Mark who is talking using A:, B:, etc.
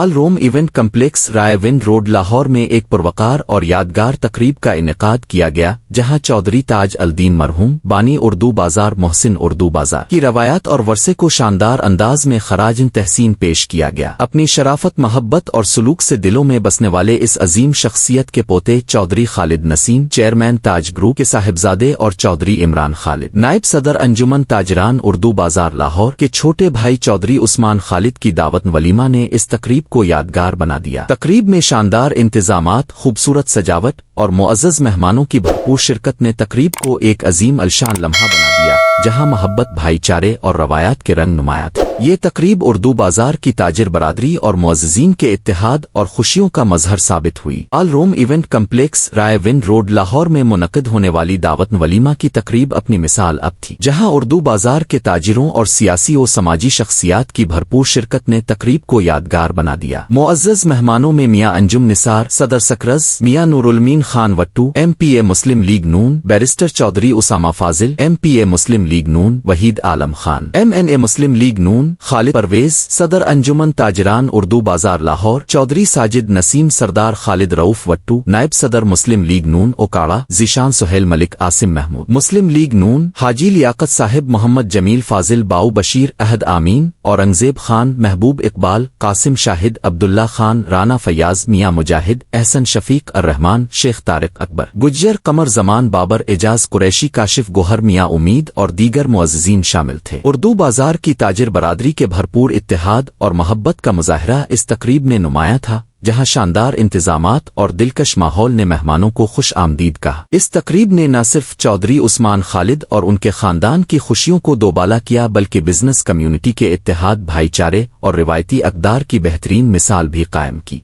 A: آل روم event complex رائے ونڈ road Lahore میں ایک پروقار اور یادگار تقریب کا انعقاد کیا گیا جہاں چودھری تاج الدین مرحوم بانی اردو بازار محسن اردو بازار کی روایات اور ورثے کو شاندار انداز میں خراج تحسین پیش کیا گیا۔ اپنی شرافت، محبت اور سلوک سے دلوں میں بسنے والے اس عظیم شخصیت کے پوتے چودھری خالد نسیم چیئرمین تاج گروپ کے صاحبزادے اور چودھری عمران خالد نائب صدر انجمن تاجران اردو بازار لاہور کے چھوٹے بھائی چودھری عثمان خالد کی دعوت ولیمہ نے اس تقریب کو یادگار بنا دیا۔ تقریب میں شاندار انتظامات، خوبصورت سجاوٹ اور معزز مہمانوں کی بھرپور شرکت نے تقریب کو ایک عظیم الشان لمحہ بنا دیا جہاں محبت، بھائی چارے اور روایات کے رنگ نمایاں تھے۔ یہ تقریب اردو بازار کی تاجر برادری اور معززین کے اتحاد اور خوشیوں کا مظہر ثابت ہوئی۔ آل روم ایونٹ کمپلیکس رائے ونڈ روڈ لاہور میں منعقد ہونے والی دعوت ولیمہ کی تقریب اپنی مثال اب تھی، جہاں اردو بازار کے تاجروں اور سیاسی و سماجی شخصیات کی بھرپور شرکت نے تقریب کو یادگار بنا دیا۔ معزز مہمانوں میں میاں انجم نثار صدر سکرز، میاں نور المین خان وٹو ایم پی اے مسلم لیگ نون، بیرسٹر چودھری اسامہ فاضل ایم پی اے مسلم لیگ نون، وحید عالم خان ایم این اے مسلم لیگ نون، خالد پرویز صدر انجمن تاجران اردو بازار لاہور، چودھری ساجد نسیم سردار خالد رؤف وٹو نائب صدر مسلم لیگ نون اوکاڑا، ذیشان سہیل ملک عاصم محمود مسلم لیگ نون، حاجی لیاقت صاحب محمد جمیل فاضل باؤ بشیر احد آمین، اورنگزیب خان محبوب اقبال قاسم شاہد عبداللہ خان رانا فیاض میاں مجاہد احسن شفیق الرحمان شیخ طارق اکبر گجر قمر زمان بابر اعجاز قریشی کاشف گوہر میاں امید اور دیگر معززین شامل تھے۔ اردو بازار کی تاجر برادری کے بھرپور اتحاد اور محبت کا مظاہرہ اس تقریب میں نمایاں تھا جہاں شاندار انتظامات اور دلکش ماحول نے مہمانوں کو خوش آمدید کہا۔ اس تقریب نے نہ صرف چودھری عثمان خالد اور ان کے خاندان کی خوشیوں کو دوبالا کیا بلکہ بزنس کمیونٹی کے اتحاد، بھائی چارے اور روایتی اقدار کی بہترین مثال بھی قائم کی۔